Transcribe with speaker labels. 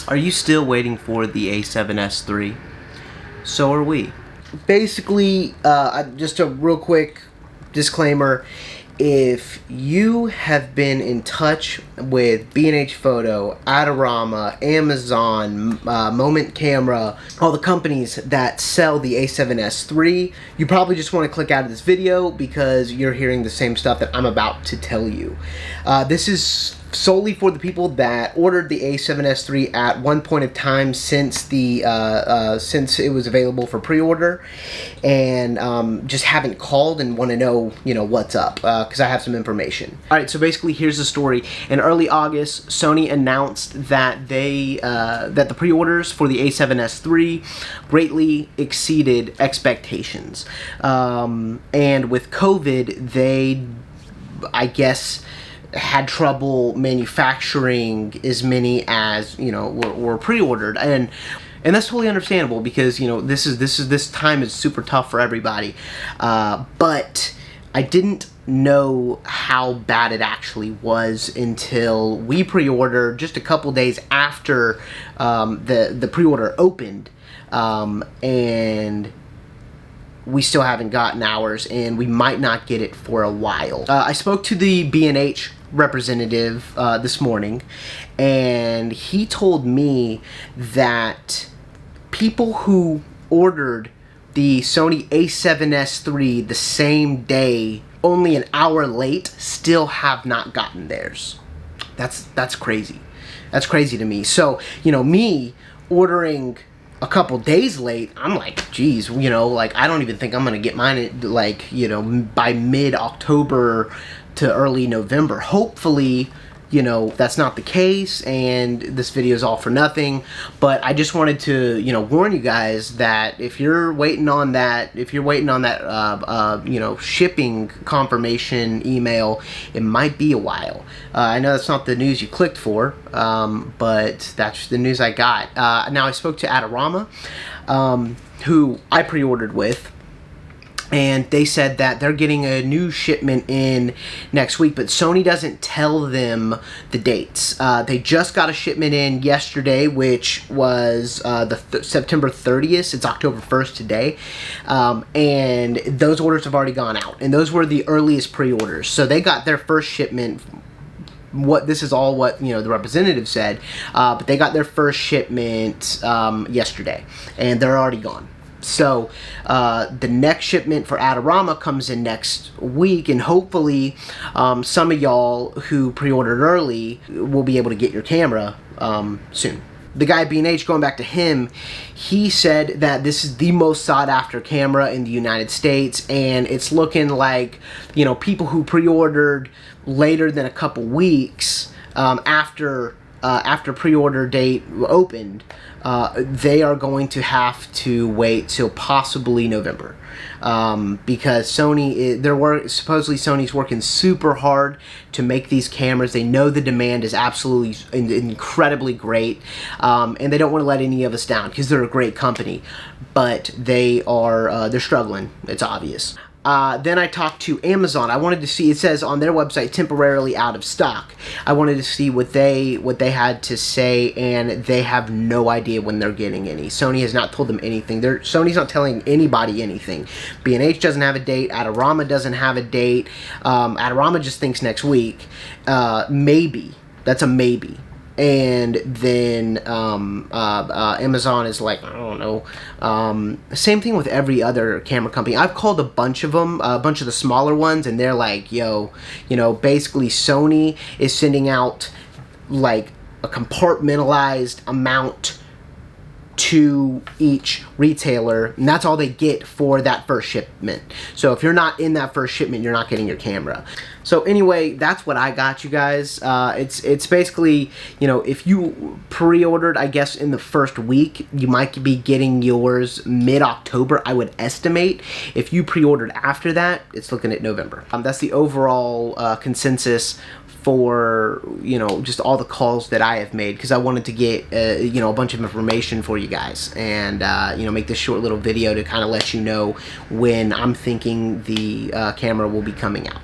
Speaker 1: Are you still waiting for the A7S III? So are we. Basically, just a real quick disclaimer. If you have been in touch with B&H Photo, Adorama, Amazon, Moment Camera, all the companies that sell the A7S III, you probably just want to click out of this video because you're hearing the same stuff that I'm about to tell you. This is solely for the people that ordered the A7S III at one point of time since since it was available for pre-order, and just haven't called and want to know, what's up, because I have some information. All right, so basically here's the story. In early August, Sony announced that that the pre-orders for the A7S III greatly exceeded expectations, and with COVID, they, I guess, had trouble manufacturing as many as were pre-ordered, and that's totally understandable because this time is super tough for everybody. But I didn't know how bad it actually was until we pre-ordered just a couple days after the pre-order opened, and we still haven't gotten ours, and we might not get it for a while. I spoke to the B&H representative this morning, and he told me that people who ordered the Sony A7S III the same day, only an hour late, still have not gotten theirs. That's crazy. That's crazy to me. So, me ordering a couple days late, I'm like, geez, I don't even think I'm gonna get mine by mid-October to early November. Hopefully, that's not the case, and this video is all for nothing. But I just wanted to, warn you guys that if you're waiting on that, shipping confirmation email, it might be a while. I know that's not the news you clicked for, but that's the news I got. Now, I spoke to Adorama, who I pre-ordered with, and they said that they're getting a new shipment in next week, but Sony doesn't tell them the dates. They just got a shipment in yesterday, which was September 30th. It's October 1st today. And those orders have already gone out. And those were the earliest pre-orders. So they got their first shipment. This is all what the representative said. But they got their first shipment yesterday. And they're already gone. So the next shipment for Adorama comes in next week, and hopefully some of y'all who pre-ordered early will be able to get your camera soon. The guy at B&H, going back to him, he said that this is the most sought-after camera in the United States, and it's looking like, people who pre-ordered later than a couple weeks after pre-order date opened, they are going to have to wait till possibly November, because supposedly Sony's working super hard to make these cameras. They know the demand is absolutely incredibly great, and they don't want to let any of us down because they're a great company, but they're struggling. It's obvious. Then I talked to Amazon. I wanted to see, it says on their website, temporarily out of stock. I wanted to see what they had to say, and they have no idea when they're getting any. Sony has not told them anything. Sony's not telling anybody anything. B&H doesn't have a date. Adorama doesn't have a date. Adorama just thinks next week. Maybe. That's a maybe. And then Amazon is like, I don't know. Same thing with every other camera company. I've called a bunch of them, a bunch of the smaller ones, and they're like, basically Sony is sending out like a compartmentalized amount to each retailer, and that's all they get for that first shipment. So if you're not in that first shipment, you're not getting your camera. So anyway, that's what I got, you guys. It's basically, if you pre-ordered, I guess, in the first week, you might be getting yours mid-October, I would estimate. If you pre-ordered after that, it's looking at November. That's the overall consensus for just all the calls that I have made, because I wanted to get a bunch of information for you guys, and make this short little video to kind of let you know when I'm thinking the camera will be coming out.